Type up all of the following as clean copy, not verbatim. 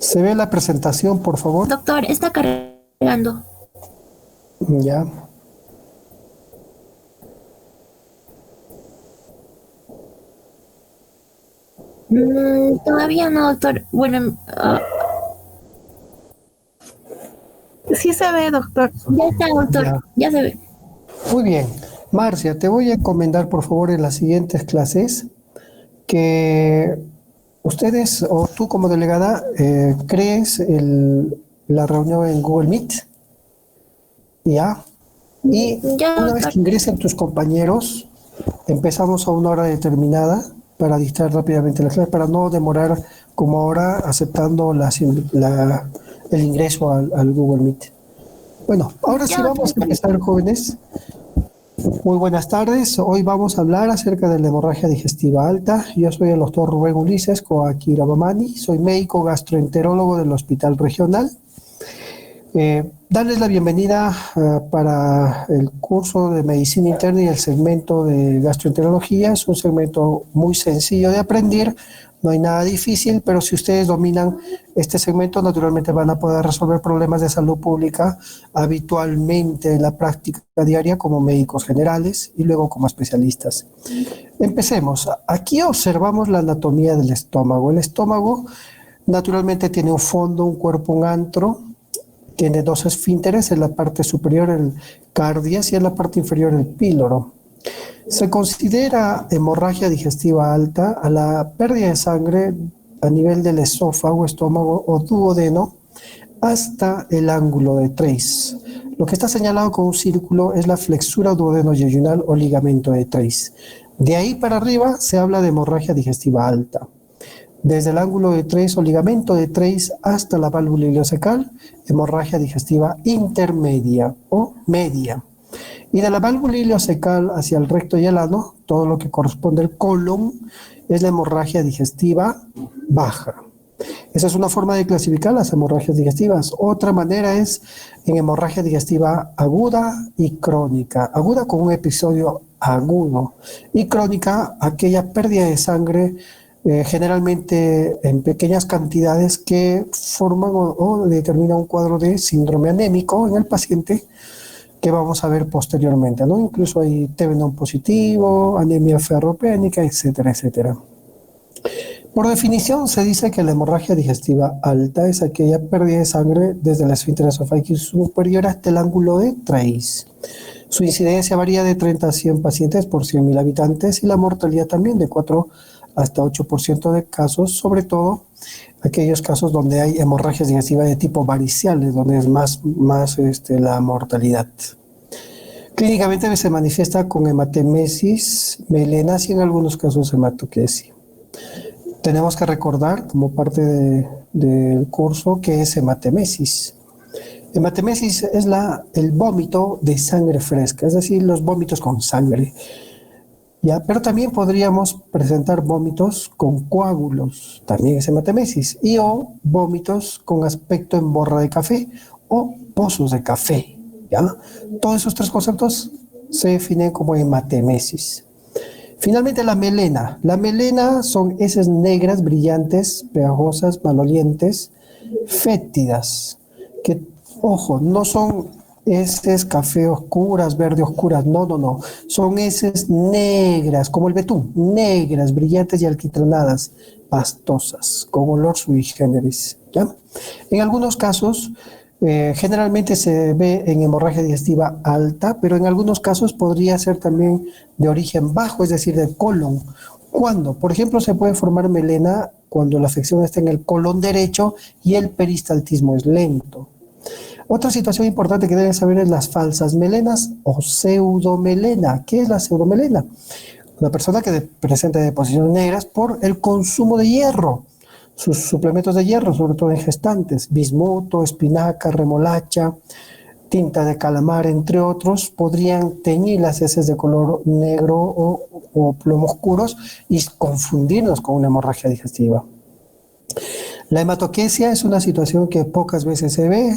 ¿Se ve la presentación, por favor? Doctor, está cargando. Ya. Todavía no, doctor. Bueno, Sí se ve, doctor. ya está, doctor. Ya. Ya se ve. Muy bien. Marcia, te voy a encomendar, por favor, en las siguientes clases que ustedes o tú como delegada crees la reunión en Google Meet, ¿ya? Y Ya, una vez doctor. que ingresen tus compañeros, empezamos a una hora determinada para dictar rápidamente la clase, para no demorar como ahora aceptando el ingreso al Google Meet. Bueno, ahora sí Ya, vamos a doctor. empezar, jóvenes. Muy buenas tardes. Hoy vamos a hablar acerca de la hemorragia digestiva alta. Yo soy el doctor Rubén Ulises Coaquira Mamani. Soy médico gastroenterólogo del Hospital Regional. Darles la bienvenida para el curso de medicina interna y el segmento de gastroenterología. Es un segmento muy sencillo de aprender, no hay nada difícil, pero si ustedes dominan este segmento, naturalmente van a poder resolver problemas de salud pública habitualmente en la práctica diaria como médicos generales y luego como especialistas. Empecemos. Aquí observamos la anatomía del estómago. El estómago naturalmente tiene un fondo, un cuerpo, un antro. Tiene dos esfínteres, en la parte superior el cardias y en la parte inferior el píloro. Se considera hemorragia digestiva alta a la pérdida de sangre a nivel del esófago, estómago o duodeno hasta el ángulo de Treis. Lo que está señalado con un círculo es la flexura duodeno-yeyunal o ligamento de Treis. De ahí para arriba se habla de hemorragia digestiva alta. Desde el ángulo de Treis o ligamento de Treis hasta la válvula ileocecal, hemorragia digestiva intermedia o media. Y de la válvula ileocecal hacia el recto y el ano, todo lo que corresponde al colon, es la hemorragia digestiva baja. Esa es una forma de clasificar las hemorragias digestivas. Otra manera es en hemorragia digestiva aguda y crónica. Aguda con un episodio agudo y crónica aquella pérdida de sangre generalmente en pequeñas cantidades que forman o determinan un cuadro de síndrome anémico en el paciente que vamos a ver posteriormente, ¿no? Incluso hay TB no positivo, anemia ferropénica, etcétera, etcétera. Por definición se dice que la hemorragia digestiva alta es aquella pérdida de sangre desde la esfínter esofágica superior hasta el ángulo de Treis. Su incidencia varía de 30 a 100 pacientes por 100.000 habitantes y la mortalidad también de 4 hasta 8% de casos, sobre todo aquellos casos donde hay hemorragias digestivas de tipo variciales, donde es más la mortalidad. Clínicamente se manifiesta con hematemesis, melenas y en algunos casos hematoquesia. Tenemos que recordar, como parte del curso, que es hematemesis. Hematemesis es el vómito de sangre fresca, es decir, los vómitos con sangre. ¿Ya? Pero también podríamos presentar vómitos con coágulos, también es hematemesis, y o vómitos con aspecto en borra de café o pozos de café. ¿Ya? Todos esos tres conceptos se definen como hematemesis. Finalmente la melena. La melena son heces negras, brillantes, pegajosas, malolientes, fétidas, que, ojo, no son heces café oscuras, verde oscuras, no. Son heces negras, como el betún, negras, brillantes y alquitranadas, pastosas, con olor sui generis. ¿Ya? En algunos casos, generalmente se ve en hemorragia digestiva alta, pero en algunos casos podría ser también de origen bajo, es decir, del colon. ¿Cuándo? Por ejemplo, se puede formar melena cuando la afección está en el colon derecho y el peristaltismo es lento. Otra situación importante que deben saber es las falsas melenas o pseudomelena. ¿Qué es la pseudomelena? Una persona que presenta deposiciones negras por el consumo de hierro. Sus suplementos de hierro, sobre todo en gestantes, bismuto, espinaca, remolacha, tinta de calamar, entre otros, podrían teñir las heces de color negro o plomo oscuros y confundirnos con una hemorragia digestiva. La hematoquesia es una situación que pocas veces se ve,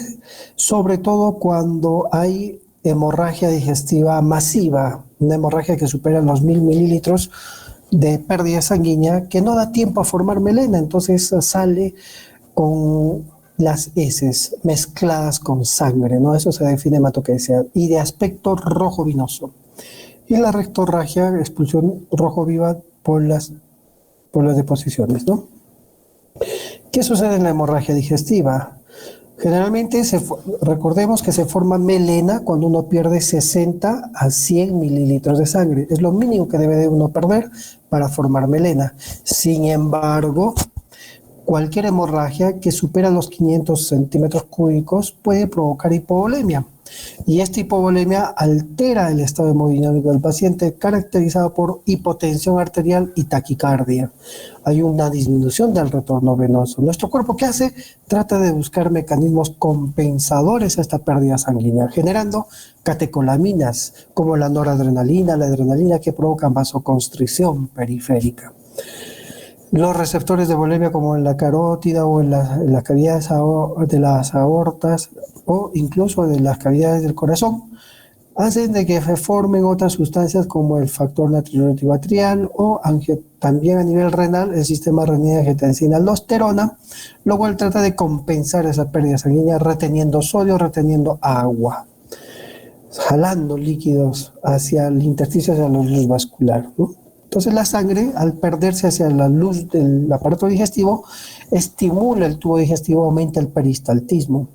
sobre todo cuando hay hemorragia digestiva masiva, una hemorragia que supera los 1.000 mililitros de pérdida sanguínea que no da tiempo a formar melena, entonces sale con las heces mezcladas con sangre, ¿no? Eso se define hematoquesia, y de aspecto rojo vinoso. Y la rectorragia, expulsión rojo viva por las deposiciones, ¿no? ¿Qué sucede en la hemorragia digestiva? Generalmente, recordemos que se forma melena cuando uno pierde 60 a 100 mililitros de sangre. Es lo mínimo que debe de uno perder para formar melena. Sin embargo, cualquier hemorragia que supera los 500 centímetros cúbicos puede provocar hipovolemia. Y esta hipovolemia altera el estado hemodinámico del paciente, caracterizado por hipotensión arterial y taquicardia. Hay una disminución del retorno venoso. ¿Nuestro cuerpo qué hace? Trata de buscar mecanismos compensadores a esta pérdida sanguínea, generando catecolaminas como la noradrenalina, la adrenalina, que provocan vasoconstricción periférica. Los receptores de volemia, como en la carótida o en las cavidades de las aortas o incluso de las cavidades del corazón, hacen de que se formen otras sustancias como el factor natriuretic o también a nivel renal el sistema renina-angiotensina-aldosterona, lo cual trata de compensar esa pérdida sanguínea reteniendo sodio, reteniendo agua, jalando líquidos hacia el intersticio, hacia la luz vascular, ¿no? Entonces la sangre, al perderse hacia la luz del aparato digestivo, estimula el tubo digestivo, aumenta el peristaltismo.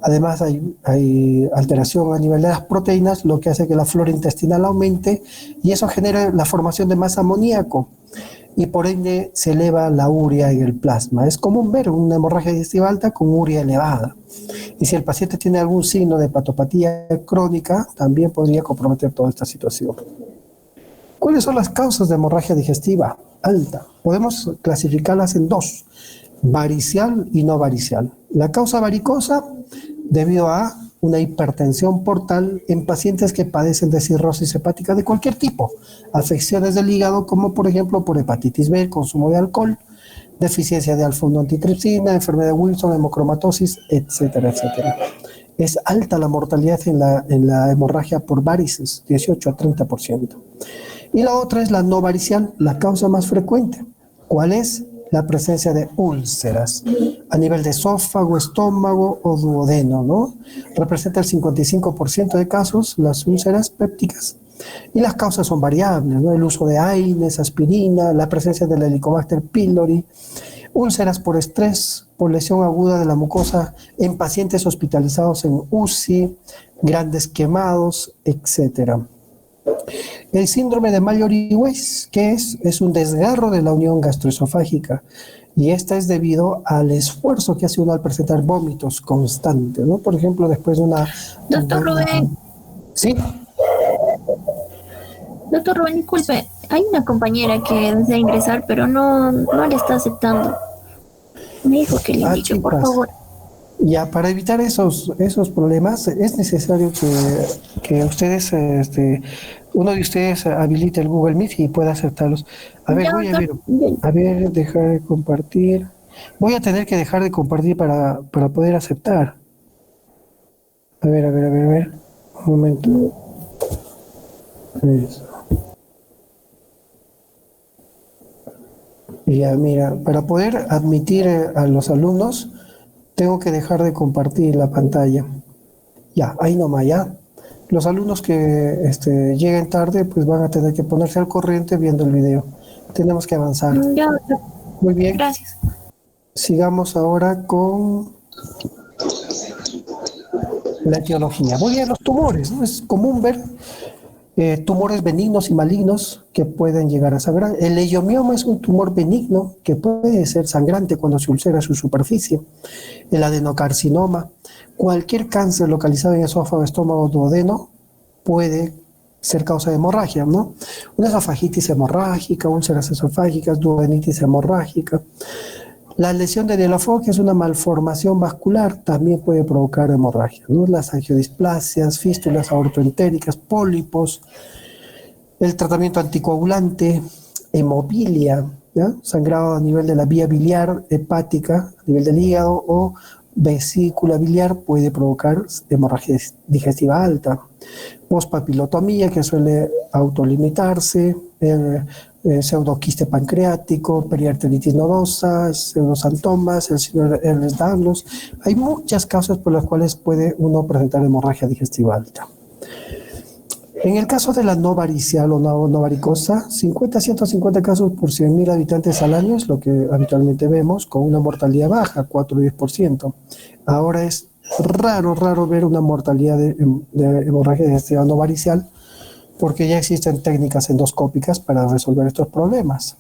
Además hay alteración a nivel de las proteínas, lo que hace que la flora intestinal aumente, y eso genera la formación de más amoníaco, y por ende se eleva la urea en el plasma. Es común ver una hemorragia digestiva alta con urea elevada. Y si el paciente tiene algún signo de hepatopatía crónica, también podría comprometer toda esta situación. ¿Cuáles son las causas de hemorragia digestiva alta? Podemos clasificarlas en dos: varicial y no varicial. La causa varicosa, debido a una hipertensión portal en pacientes que padecen de cirrosis hepática de cualquier tipo, afecciones del hígado, como por ejemplo por hepatitis B, consumo de alcohol, deficiencia de alfa-1-antitripsina, enfermedad de Wilson, hemocromatosis, etcétera, etcétera. Es alta la mortalidad en la hemorragia por varices, 18 a 30%. Y la otra es la no varicial, la causa más frecuente. ¿Cuál es? La presencia de úlceras a nivel de esófago, estómago o duodeno, ¿no? Representa el 55% de casos las úlceras pépticas. Y las causas son variables, ¿no? El uso de AINES, aspirina, la presencia del Helicobacter pylori, úlceras por estrés, por lesión aguda de la mucosa en pacientes hospitalizados en UCI, grandes quemados, etcétera. El síndrome de Mallory-Weiss, ¿qué es? Es un desgarro de la unión gastroesofágica, y esta es debido al esfuerzo que hace uno al presentar vómitos constantes, ¿no? Por ejemplo, después de una... Doctor Rubén. ¿Sí? Doctor Rubén, disculpe, hay una compañera que desea ingresar, pero no le está aceptando. Me dijo que le indique, por chicas, favor. Ya, para evitar esos problemas, es necesario que ustedes, uno de ustedes habilite el Google Meet y pueda aceptarlos. A ver, Ya, voy a ver, doctor. dejar de compartir. Voy a tener que dejar de compartir para poder aceptar. A ver. Un momento. Eso. Ya, mira, para poder admitir a los alumnos, tengo que dejar de compartir la pantalla. Ya, ahí nomás, ya. Los alumnos que lleguen tarde, pues van a tener que ponerse al corriente viendo el video. Tenemos que avanzar. Ya, doctor. Muy bien. Gracias. Sigamos ahora con la etiología. Muy bien, los tumores, ¿no? Es común ver tumores benignos y malignos que pueden llegar a sangrar. El leiomioma es un tumor benigno que puede ser sangrante cuando se ulcera su superficie. El adenocarcinoma, cualquier cáncer localizado en esófago, estómago, duodeno, puede ser causa de hemorragia, ¿no? Una esofagitis hemorrágica, úlceras esofágicas, duodenitis hemorrágica. La lesión de Delafoe, que es una malformación vascular, también puede provocar hemorragia, ¿no? Las angiodisplasias, fístulas aortoentéricas, pólipos, el tratamiento anticoagulante, hemofilia, ¿ya? Sangrado a nivel de la vía biliar, hepática, a nivel del hígado, o vesícula biliar puede provocar hemorragia digestiva alta. Pospapilotomía, que suele autolimitarse, pseudoquiste pancreático, periarteritis nodosa, pseudosantomas, el síndrome de Ehlers-Danlos. Hay muchas causas por las cuales puede uno presentar hemorragia digestiva alta. En el caso de la no varicial o no varicosa, 50 a 150 casos por 100.000 habitantes al año es lo que habitualmente vemos, con una mortalidad baja, 4 o 10%. Ahora es raro ver una mortalidad de hemorragia digestiva no varicial, porque ya existen técnicas endoscópicas para resolver estos problemas.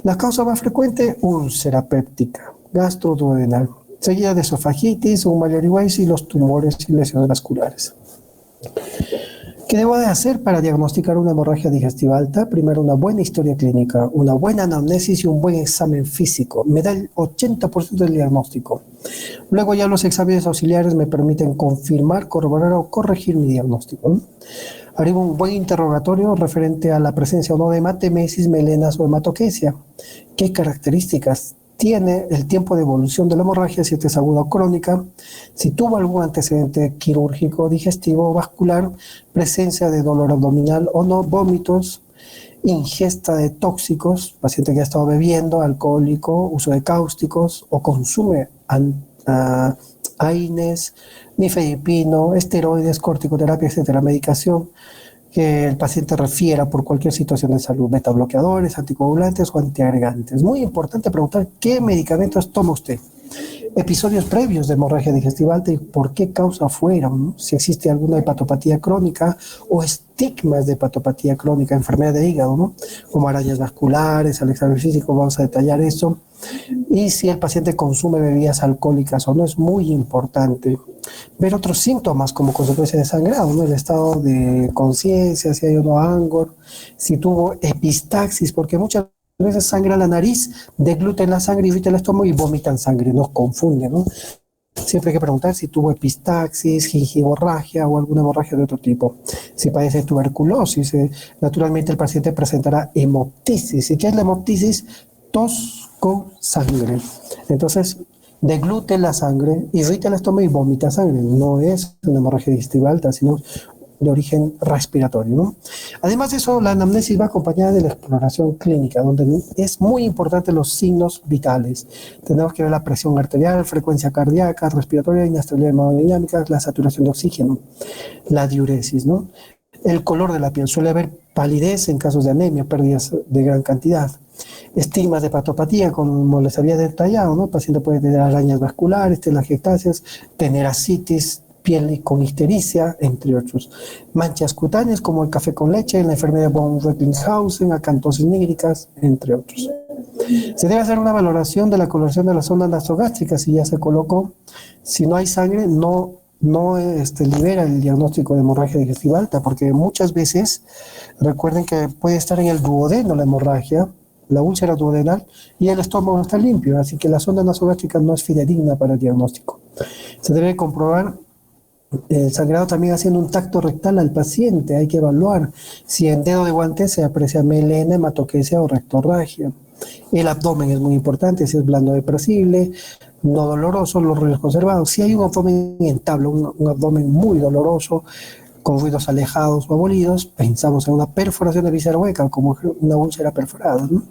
La causa más frecuente, úlcera péptica, gastroduodenal, seguida de esofagitis, un Maillard-Weiss y los tumores y lesiones vasculares. ¿Qué debo de hacer para diagnosticar una hemorragia digestiva alta? Primero, una buena historia clínica, una buena anamnesis y un buen examen físico. Me da el 80% del diagnóstico. Luego ya los exámenes auxiliares me permiten confirmar, corroborar o corregir mi diagnóstico. Haré un buen interrogatorio referente a la presencia o no de hematemesis, melenas o hematoquesia. ¿Qué características tiene el tiempo de evolución de la hemorragia, si es aguda o crónica, si tuvo algún antecedente quirúrgico, digestivo o vascular, presencia de dolor abdominal o no, vómitos, ingesta de tóxicos, paciente que ha estado bebiendo, alcohólico, uso de cáusticos o consume AINES, nifedipino, esteroides, corticoterapia, etcétera, medicación que el paciente refiera por cualquier situación de salud, betabloqueadores, anticoagulantes o antiagregantes. Muy importante preguntar qué medicamentos toma usted. Episodios previos de hemorragia digestiva alta y por qué causa fueron, ¿no? Si existe alguna hepatopatía crónica o estigmas de hepatopatía crónica, enfermedad de hígado, ¿no? Como arañas vasculares, al examen físico vamos a detallar eso. Y si el paciente consume bebidas alcohólicas o no, es muy importante. Ver otros síntomas como consecuencia de sangrado, ¿no? El estado de conciencia, si hay o no angor, si tuvo epistaxis, porque muchas veces sangra la nariz, degluten la sangre, irrita el estómago y vomitan sangre, nos confunden, ¿no? Siempre hay que preguntar si tuvo epistaxis, gingivorragia o alguna hemorragia de otro tipo. Si padece tuberculosis, naturalmente el paciente presentará hemoptisis. ¿Y qué es la hemoptisis? Tos con sangre. Entonces, deglute la sangre, irrita el estómago y vomita sangre. No es una hemorragia digestiva alta, sino de origen respiratorio, ¿no? Además de eso, la anamnesis va acompañada de la exploración clínica, donde es muy importante los signos vitales. Tenemos que ver la presión arterial, frecuencia cardíaca, respiratoria, inestabilidad hemodinámica, la saturación de oxígeno, la diuresis, ¿no? El color de la piel, suele haber palidez en casos de anemia, pérdidas de gran cantidad. Estigmas de hepatopatía, como les había detallado, ¿no? El paciente puede tener arañas vasculares, telangiectasias, tener ascitis, piel con ictericia, entre otros. Manchas cutáneas como el café con leche, la enfermedad de von Recklinghausen, acantosis nigricas, entre otros. Se debe hacer una valoración de la coloración de la zona nasogástrica, si ya se colocó. Si no hay sangre, no libera el diagnóstico de hemorragia digestiva alta, porque muchas veces, recuerden que puede estar en el duodeno la hemorragia, la úlcera duodenal, y el estómago está limpio, así que la zona nasogástrica no es fidedigna para el diagnóstico. Se debe comprobar el sangrado también haciendo un tacto rectal al paciente. Hay que evaluar si en dedo de guante se aprecia melena, hematoquesia o rectorragia. El abdomen es muy importante, si es blando depresible, no doloroso, los ruidos conservados. Si hay un abdomen en tabla, un abdomen muy doloroso, con ruidos alejados o abolidos, pensamos en una perforación de víscera hueca, como una úlcera perforada, ¿no?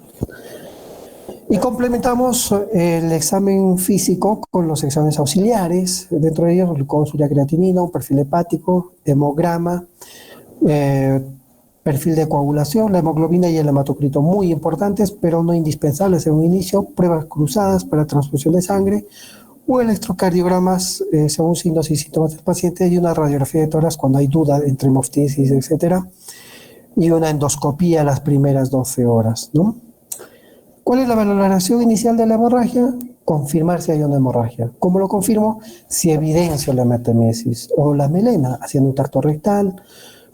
Y complementamos el examen físico con los exámenes auxiliares, dentro de ellos glucosa, creatinina, un perfil hepático, hemograma, perfil de coagulación, la hemoglobina y el hematocrito, muy importantes, pero no indispensables en un inicio, pruebas cruzadas para transfusión de sangre, o electrocardiogramas según signos y síntomas del paciente, y una radiografía de tórax cuando hay duda entre hemoptisis, etcétera, y una endoscopía las primeras 12 horas, ¿no? ¿Cuál es la valoración inicial de la hemorragia? Confirmar si hay una hemorragia. ¿Cómo lo confirmo? Si evidencio la hematemesis o la melena, haciendo un tacto rectal,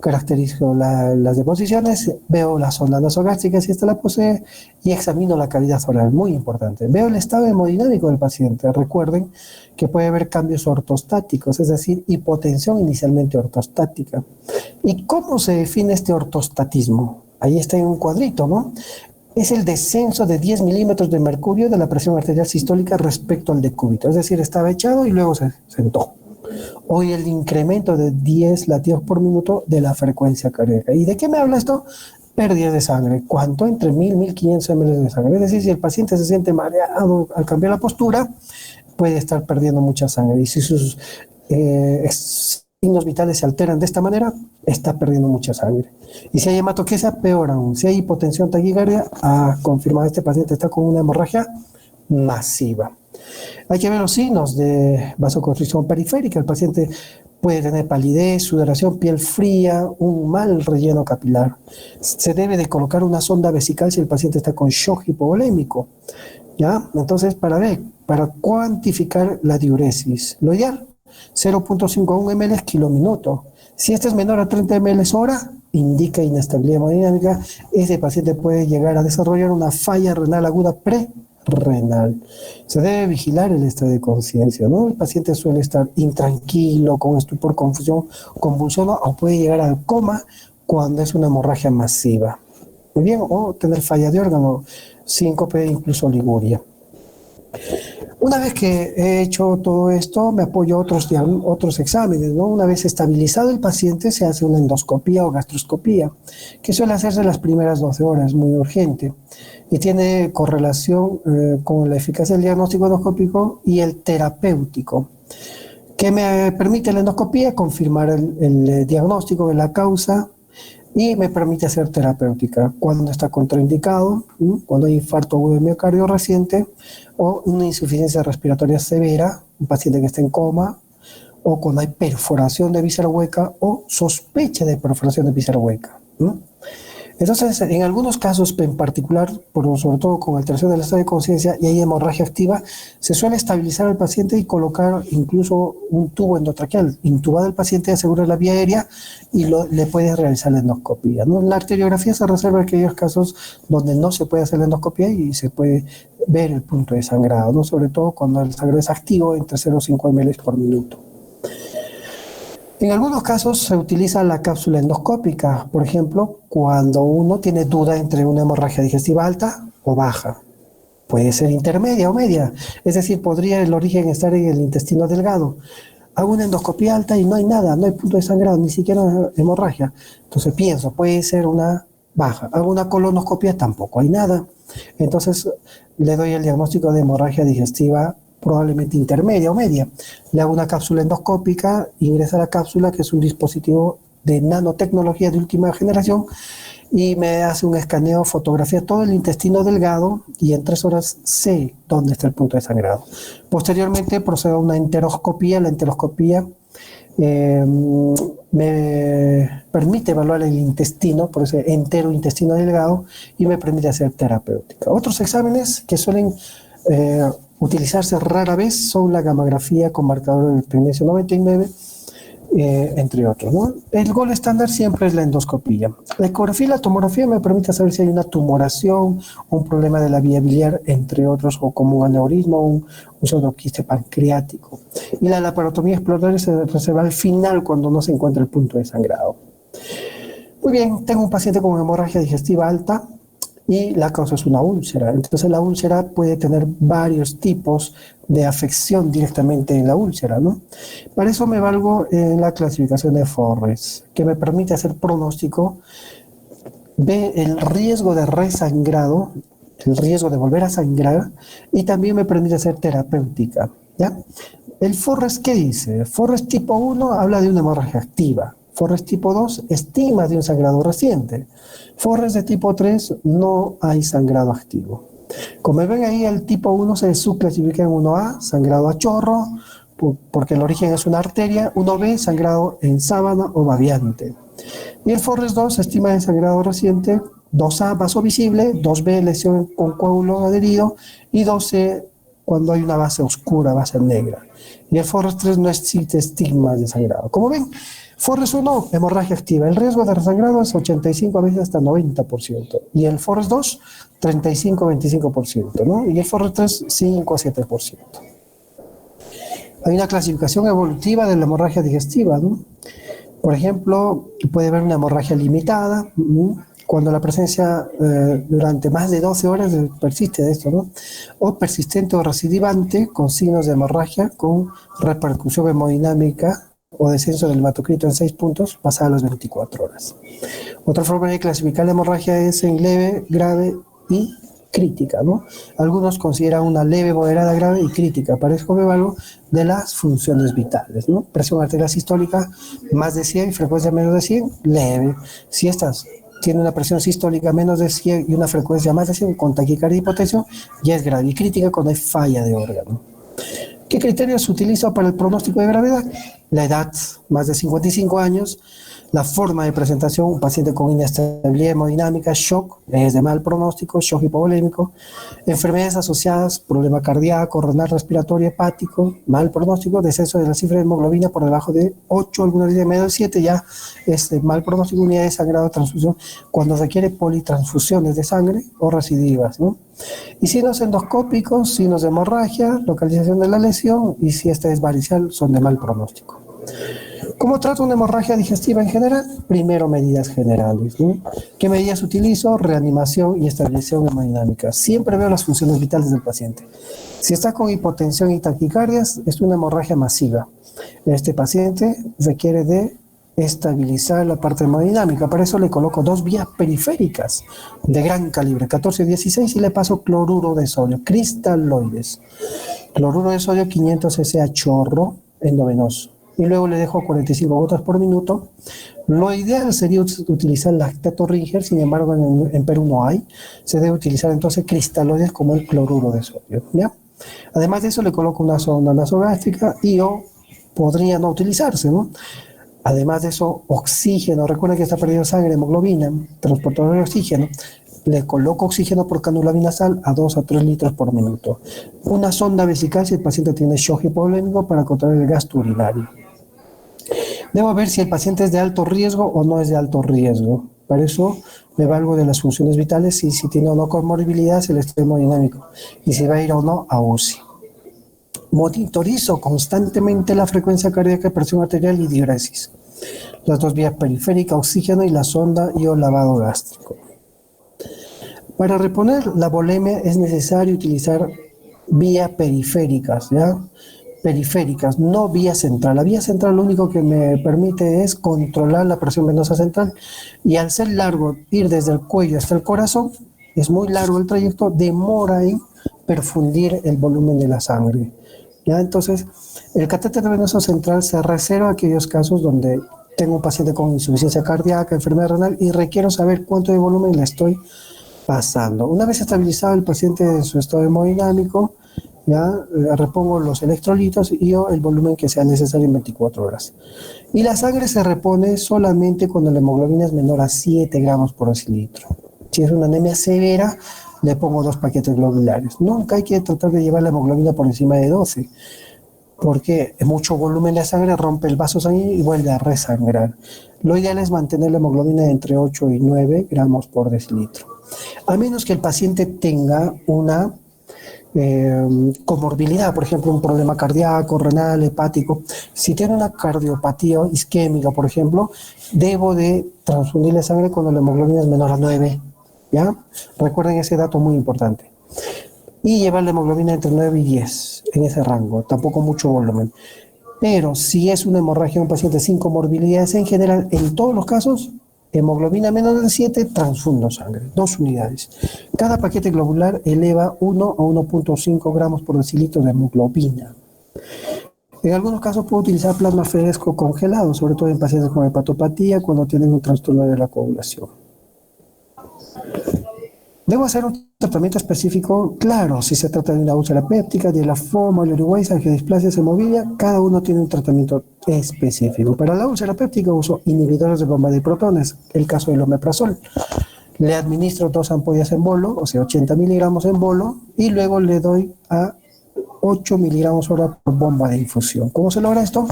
caracterizo las deposiciones, veo la sonda nasogástrica si esta la posee y examino la cavidad oral, muy importante. Veo el estado hemodinámico del paciente. Recuerden que puede haber cambios ortostáticos, es decir, hipotensión inicialmente ortostática. ¿Y cómo se define este ortostatismo? Ahí está en un cuadrito, ¿no? es el descenso de 10 milímetros de mercurio de la presión arterial sistólica respecto al decúbito. Es decir, estaba echado y luego se sentó. O el incremento de 10 latidos por minuto de la frecuencia cardíaca. ¿Y de qué me habla esto? Pérdidas de sangre. ¿Cuánto? Entre 1000 y 1500 ml de sangre. Es decir, si el paciente se siente mareado al cambiar la postura, puede estar perdiendo mucha sangre. Y si sus signos vitales se alteran de esta manera, está perdiendo mucha sangre. Y si hay hematoquesia, peor aún. Si hay hipotensión taquicardia, confirmado este paciente está con una hemorragia masiva. Hay que ver los signos de vasoconstricción periférica. El paciente puede tener palidez, sudoración, piel fría, un mal relleno capilar. Se debe de colocar una sonda vesical si el paciente está con shock hipovolémico. ¿Ya? Entonces, para cuantificar la diuresis, lo ideal, 0.51 ml km/minuto. Si este es menor a 30 ml hora, indica inestabilidad hemodinámica. Ese paciente puede llegar a desarrollar una falla renal aguda renal. Se debe vigilar el estado de conciencia, ¿no? El paciente suele estar intranquilo, con estupor, confusión, convulsión, o puede llegar al coma cuando es una hemorragia masiva. Muy bien, o tener falla de órgano, síncope, incluso liguria. Una vez que he hecho todo esto, me apoyo a otros exámenes, ¿no? Una vez estabilizado el paciente, se hace una endoscopía o gastroscopía, que suele hacerse las primeras 12 horas, muy urgente, y tiene correlación con la eficacia del diagnóstico endoscópico y el terapéutico. ¿Qué me permite la endoscopía? Confirmar el diagnóstico de la causa y me permite hacer terapéutica cuando está contraindicado, cuando hay infarto agudo de miocardio reciente o una insuficiencia respiratoria severa, un paciente que está en coma, o cuando hay perforación de víscera hueca o sospecha de perforación de víscera hueca. Entonces, en algunos casos en particular, sobre todo con alteración del estado de conciencia y hay hemorragia activa, se suele estabilizar al paciente y colocar incluso un tubo endotraqueal, intubado al paciente, asegura la vía aérea y le puede realizar la endoscopía, ¿no? La arteriografía se reserva en aquellos casos donde no se puede hacer la endoscopía y se puede ver el punto de sangrado, ¿no? Sobre todo cuando el sangrado es activo entre 0,5 ml por minuto. En algunos casos se utiliza la cápsula endoscópica, por ejemplo, cuando uno tiene duda entre una hemorragia digestiva alta o baja. Puede ser intermedia o media, es decir, podría el origen estar en el intestino delgado. Hago una endoscopia alta y no hay nada, no hay punto de sangrado, ni siquiera hemorragia. Entonces pienso, puede ser una baja. Hago una colonoscopia, tampoco hay nada. Entonces le doy el diagnóstico de hemorragia digestiva probablemente intermedia o media. Le hago una cápsula endoscópica, ingresa la cápsula, que es un dispositivo de nanotecnología de última generación, y me hace un escaneo, fotografía todo el intestino delgado y en 3 horas sé dónde está el punto de sangrado. Posteriormente procedo a una enteroscopía. La enteroscopía me permite evaluar el intestino, por ese entero intestino delgado, y me permite hacer terapéutica. Otros exámenes que suelen utilizarse rara vez son la gamografía con marcador de magnesio 99, entre otros, ¿no? El gol estándar siempre es la endoscopía. La ecografía y la tomografía me permiten saber si hay una tumoración, un problema de la vía biliar, entre otros, o como un aneurisma, un pseudoquiste pancreático. Y la laparotomía exploratoria se reserva al final cuando no se encuentra el punto de sangrado. Muy bien, tengo un paciente con hemorragia digestiva alta y la causa es una úlcera. Entonces la úlcera puede tener varios tipos de afección directamente en la úlcera, ¿no? Para eso me valgo en la clasificación de Forres, que me permite hacer pronóstico, ve el riesgo de resangrado, el riesgo de volver a sangrar, y también me permite hacer terapéutica, ¿ya? El Forres, ¿qué dice? Forres tipo 1 habla de una hemorragia activa. Forres tipo 2 estima de un sangrado reciente. Forres de tipo 3 no hay sangrado activo. Como ven ahí, el tipo 1 se subclasifica en 1A, sangrado a chorro, porque el origen es una arteria. 1B, sangrado en sábana o babeante. Y el Forres 2 estima de sangrado reciente. 2A, vaso visible. 2B, lesión con coágulo adherido. Y 2C, cuando hay una base oscura, base negra. Y el Forres 3 no existe estigmas de sangrado. Como ven, Forres 1, hemorragia activa. El riesgo de resangrado es 85, a veces hasta 90%. Y el Forres 2, 35-25%, ¿no? Y el Forres 3, 5-7%. Hay una clasificación evolutiva de la hemorragia digestiva, ¿no? Por ejemplo, puede haber una hemorragia limitada, cuando la presencia durante más de 12 horas persiste de esto, ¿no? O persistente o recidivante con signos de hemorragia con repercusión hemodinámica o descenso del hematocrito en 6 puntos pasadas las 24 horas. Otra forma de clasificar la hemorragia es en leve, grave y crítica, ¿no? Algunos consideran una leve, moderada, grave y crítica. Parece como algo de las funciones vitales, ¿no? Presión arterial sistólica más de 100, frecuencia menos de 100, leve. Si estas tienen una presión sistólica menos de 100 y una frecuencia más de 100 con taquicardia y hipotensión, ya es grave. Y crítica cuando hay falla de órgano. ¿Qué criterios se utilizan para el pronóstico de gravedad? La edad, más de 55 años, la forma de presentación, un paciente con inestabilidad hemodinámica, shock, es de mal pronóstico, shock hipovolémico, enfermedades asociadas, problema cardíaco, renal, respiratorio, hepático, mal pronóstico, descenso de la cifra de hemoglobina por debajo de 8, algunos dicen menos de 7, ya es de mal pronóstico, unidad de sangrado, transfusión, cuando requiere politransfusiones de sangre o recidivas, ¿no? Y signos endoscópicos, signos de hemorragia, localización de la lesión, y si esta es varicial, son de mal pronóstico. ¿Cómo trato una hemorragia digestiva en general? Primero, medidas generales, ¿no? ¿Qué medidas utilizo? Reanimación y estabilización hemodinámica. Siempre veo las funciones vitales del paciente. Si está con hipotensión y taquicardias, es una hemorragia masiva. Este paciente requiere de estabilizar la parte hemodinámica. Para eso le coloco 2 vías periféricas de gran calibre, 14 y 16, y le paso cloruro de sodio, cristaloides. Cloruro de sodio 500 cc a chorro endovenoso. Y luego le dejo 45 gotas por minuto. Lo ideal sería utilizar lactato Ringer, sin embargo en Perú no hay. Se debe utilizar entonces cristaloides como el cloruro de sodio, ¿ya? Además de eso le coloco una sonda nasogástrica y o podría no utilizarse, ¿no? Además de eso, oxígeno. Recuerden que está perdiendo sangre, hemoglobina, transportador de oxígeno. Le coloco oxígeno por cánula binasal a 2 a 3 litros por minuto. Una sonda vesical si el paciente tiene shock hipovolémico para controlar el gasto urinario. Debo ver si el paciente es de alto riesgo o no es de alto riesgo. Para eso me valgo de las funciones vitales y si tiene o no comorbilidades, el estrés hemodinámico. Y si va a ir o no a UCI. Monitorizo constantemente la frecuencia cardíaca, presión arterial y diuresis. Las 2 vías periféricas, oxígeno y la sonda y o lavado gástrico. Para reponer la volemia es necesario utilizar vías periféricas, ¿ya? Periféricas, no vía central. La vía central lo único que me permite es controlar la presión venosa central y al ser largo, ir desde el cuello hasta el corazón, es muy largo el trayecto, demora en perfundir el volumen de la sangre, ¿ya? Entonces, el catéter venoso central se reserva a aquellos casos donde tengo un paciente con insuficiencia cardíaca, enfermedad renal y requiero saber cuánto de volumen le estoy pasando. Una vez estabilizado el paciente en su estado hemodinámico, ya repongo los electrolitos y el volumen que sea necesario en 24 horas. Y la sangre se repone solamente cuando la hemoglobina es menor a 7 gramos por decilitro. Si es una anemia severa, le pongo 2 paquetes globulares. Nunca hay que tratar de llevar la hemoglobina por encima de 12, porque mucho volumen de sangre rompe el vaso sanguíneo y vuelve a resangrar. Lo ideal es mantener la hemoglobina entre 8 y 9 gramos por decilitro. A menos que el paciente tenga una comorbilidad, por ejemplo, un problema cardíaco, renal, hepático. Si tiene una cardiopatía isquémica, por ejemplo, debo de transfundirle sangre cuando la hemoglobina es menor a 9, ¿ya? Recuerden ese dato muy importante. Y llevar la hemoglobina entre 9 y 10, en ese rango, tampoco mucho volumen. Pero si es una hemorragia de un paciente sin comorbilidades, en general, en todos los casos, hemoglobina menos de 7, transfundo sangre, 2 unidades. Cada paquete globular eleva 1 a 1.5 gramos por decilitro de hemoglobina. En algunos casos puedo utilizar plasma fresco congelado, sobre todo en pacientes con hepatopatía, cuando tienen un trastorno de la coagulación. ¿Debo hacer un tratamiento específico? Claro, si se trata de una úlcera péptica, de la forma, el Uruguay, angidisplasia semovilla, cada uno tiene un tratamiento específico. Para la úlcera péptica uso inhibidores de bomba de protones, el caso del omeprazol. Le administro 2 ampollas en bolo, o sea, 80 miligramos en bolo, y luego le doy a 8 miligramos hora por bomba de infusión. ¿Cómo se logra esto?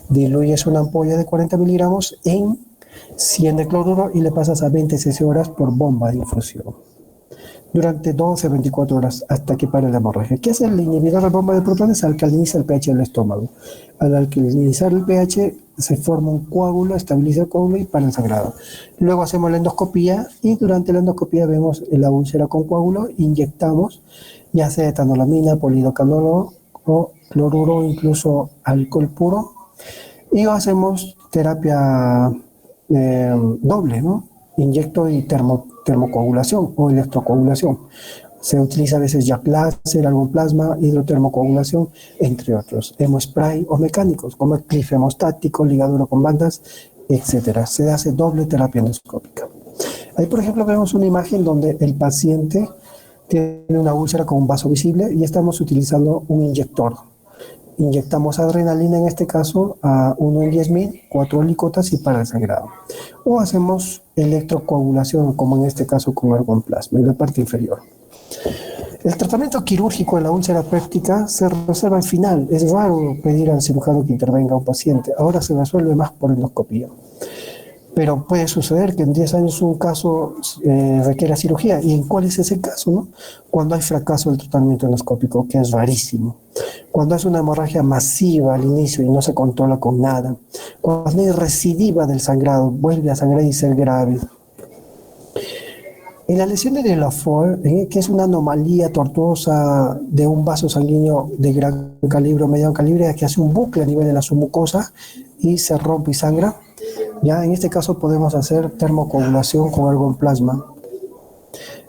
Diluyes una ampolla de 40 miligramos en 100 de cloruro y le pasas a 20 cc horas por bomba de infusión. durante 12 a 24 horas hasta que pare la hemorragia. ¿Qué hace el inhibidor de bomba de protones? Alcaliniza el pH del estómago. Al alcalinizar el pH se forma un coágulo, estabiliza el coágulo y para el sangrado. Luego hacemos la endoscopía y durante la endoscopía vemos la úlcera con coágulo, inyectamos ya sea etanolamina, polidocanolo o cloruro, incluso alcohol puro, y hacemos terapia doble, ¿no? Inyecto y termocoagulación o electrocoagulación. Se utiliza a veces jack láser, algún plasma, hidrotermocoagulación, entre otros. Hemospray o mecánicos, como el cliff hemostático, ligadura con bandas, etcétera. Se hace doble terapia endoscópica. Ahí, por ejemplo, vemos una imagen donde el paciente tiene una úlcera con un vaso visible y estamos utilizando un inyector. Inyectamos adrenalina en este caso a 1 en 10.000, 4 licotas y para el sangrado. O hacemos electrocoagulación, como en este caso con argonplasma en la parte inferior. El tratamiento quirúrgico en la úlcera péptica se reserva al final. Es raro pedir al cirujano que intervenga a un paciente. Ahora se resuelve más por endoscopía. Pero puede suceder que en 10 años un caso requiera cirugía. ¿Y en cuál es ese caso, no? Cuando hay fracaso del tratamiento endoscópico, que es rarísimo. Cuando es una hemorragia masiva al inicio y no se controla con nada. Cuando hay recidiva del sangrado, vuelve a sangrar y ser grave. En la lesión de Delafour, que es una anomalía tortuosa de un vaso sanguíneo de gran calibre o mediano calibre, que hace un bucle a nivel de la submucosa y se rompe y sangra, ya en este caso podemos hacer termocoagulación con argonplasma.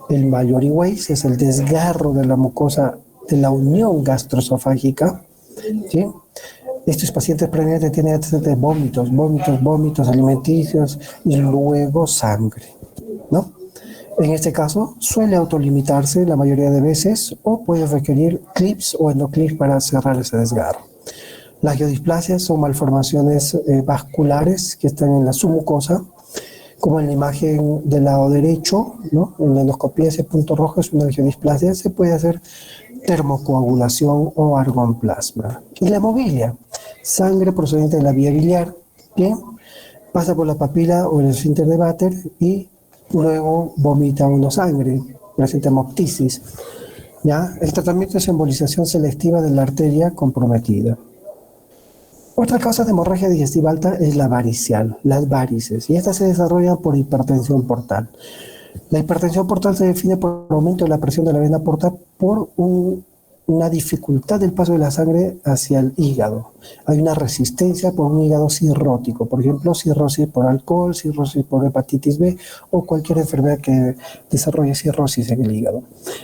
El Mallory Weiss es el desgarro de la mucosa de la unión gastroesofágica, ¿sí? Estos pacientes previamente tienen antecedentes de vómitos alimenticios y luego sangre, ¿no? En este caso suele autolimitarse la mayoría de veces o puede requerir clips o endoclips para cerrar ese desgarro. Las geodisplasias son malformaciones vasculares que están en la submucosa, como en la imagen del lado derecho, ¿no? En la endoscopía ese punto rojo es una geodisplasia, se puede hacer termocoagulación o argonplasma. Y la hemofilia, sangre procedente de la vía biliar, ¿bien? Pasa por la papila o el esfínter de Vater y luego vomita uno sangre, presenta hemoptisis. ¿Ya? El tratamiento es embolización selectiva de la arteria comprometida. Otra causa de hemorragia digestiva alta es la varicial, las varices, y estas se desarrollan por hipertensión portal. La hipertensión portal se define por aumento de la presión de la vena portal por una dificultad del paso de la sangre hacia el hígado. Hay una resistencia por un hígado cirrótico, por ejemplo, cirrosis por alcohol, cirrosis por hepatitis B o cualquier enfermedad que desarrolle cirrosis en el hígado.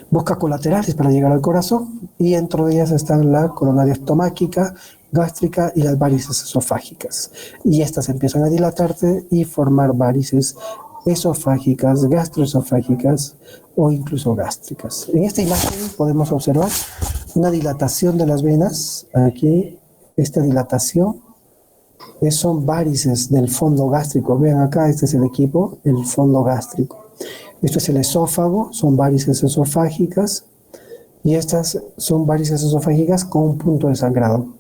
Busca colaterales para llegar al corazón y dentro de ellas están la coronaria estomáquica, gástrica y las varices esofágicas. Y estas empiezan a dilatarse y formar varices esofágicas, gastroesofágicas o incluso gástricas. En esta imagen podemos observar una dilatación de las venas. Aquí, esta dilatación son varices del fondo gástrico. Vean acá, este es el equipo, el fondo gástrico. Esto es el esófago, son varices esofágicas y estas son varices esofágicas con un punto de sangrado.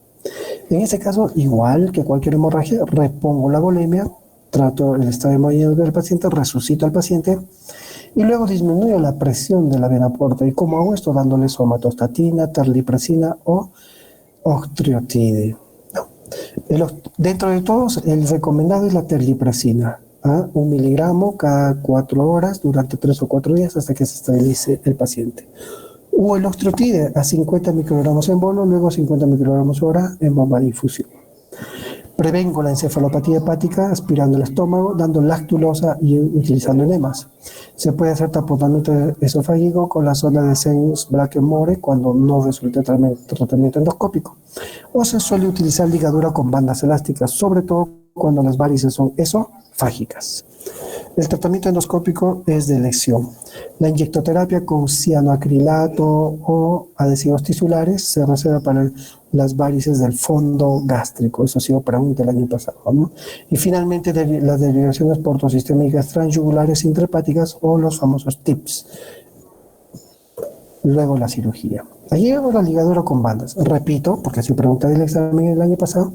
En este caso, igual que cualquier hemorragia, repongo la volemia, trato el estado hemodinámico del paciente, resucito al paciente y luego disminuyo la presión de la vena porta. ¿Y cómo hago esto? Dándole somatostatina, terlipresina o octreotide. Dentro de todos, el recomendado es la terlipresina, 1 miligramo cada 4 horas durante 3 o 4 días hasta que se estabilice el paciente. O el octreotide a 50 microgramos en bolo, luego 50 microgramos hora en bomba de infusión. Prevengo la encefalopatía hepática aspirando el estómago, dando lactulosa y utilizando enemas. Se puede hacer taponamiento esofágico con la sonda de Sens-Blackmore cuando no resulta tratamiento endoscópico. O se suele utilizar ligadura con bandas elásticas, sobre todo cuando las varices son esofágicas. El tratamiento endoscópico es de elección. La inyectoterapia con cianoacrilato o adhesivos tisulares se reserva para las varices del fondo gástrico. Eso ha sido pregunta el año pasado, ¿no? Y finalmente las derivaciones portosistémicas transyugulares intrahepáticas o los famosos TIPS. Luego la cirugía. Allí vemos la ligadura con bandas. Repito, porque se pregunta del examen el año pasado,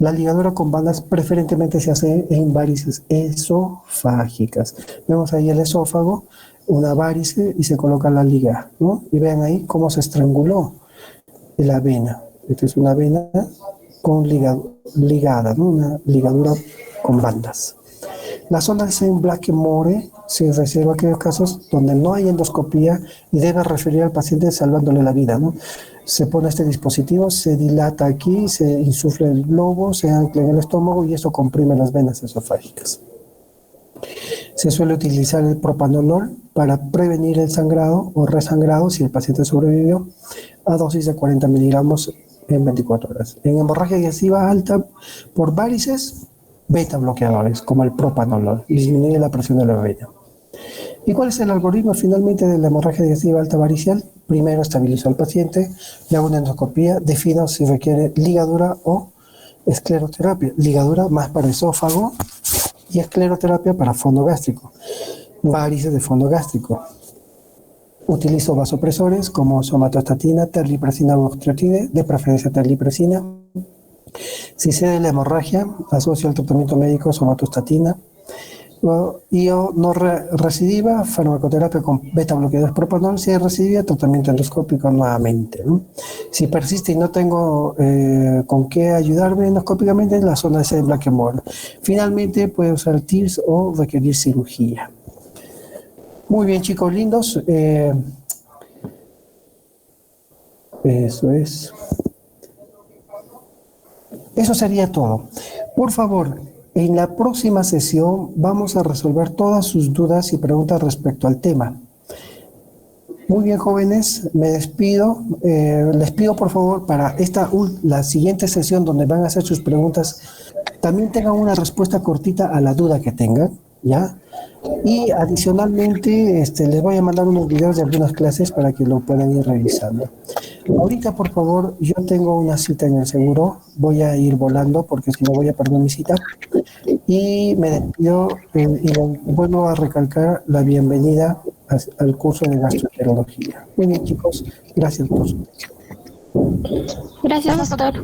la ligadura con bandas preferentemente se hace en varices esofágicas. Vemos ahí el esófago, una varice y se coloca la liga, ¿no? Y vean ahí cómo se estranguló la vena. Esta es una vena con ligada, ¿no? Una ligadura con bandas. La zona de Blackmore se reserva aquellos casos donde no hay endoscopía y debe referir al paciente salvándole la vida, ¿no? Se pone este dispositivo, se dilata aquí, se insufla el globo, se ancla en el estómago y eso comprime las venas esofágicas. Se suele utilizar el propanolol para prevenir el sangrado o resangrado si el paciente sobrevivió a dosis de 40 miligramos en 24 horas. En hemorragia digestiva alta por varices, beta bloqueadores como el propanolol, disminuye la presión de la vena. ¿Y cuál es el algoritmo finalmente de la hemorragia digestiva alta varicial? Primero estabilizo al paciente, le hago una endoscopía, defino si requiere ligadura o escleroterapia. Ligadura más para esófago y escleroterapia para fondo gástrico. Varices de fondo gástrico. Utilizo vasopresores como somatostatina, terlipresina o octreotide, de preferencia terlipresina. Si cede la hemorragia, asocio al tratamiento médico somatostatina. Y o no recidiva, farmacoterapia con beta bloqueadores propanol. Si es recidiva, tratamiento endoscópico nuevamente, ¿no? Si persiste y no tengo con qué ayudarme endoscópicamente, en la zona de Blackmore. Finalmente puede usar TIRS o requerir cirugía. Muy bien, chicos lindos. Eso es. Eso sería todo. Por favor, en la próxima sesión vamos a resolver todas sus dudas y preguntas respecto al tema. Muy bien, jóvenes, me despido. Les pido, por favor, para la siguiente sesión donde van a hacer sus preguntas, también tengan una respuesta cortita a la duda que tengan, ¿ya? Y adicionalmente les voy a mandar unos videos de algunas clases para que lo puedan ir revisando. Ahorita, por favor, yo tengo una cita en el seguro, voy a ir volando porque si no voy a perder mi cita. Y me despido y vuelvo a recalcar la bienvenida al curso de gastroenterología. Muy bien, chicos, gracias por su atención. Gracias, doctor.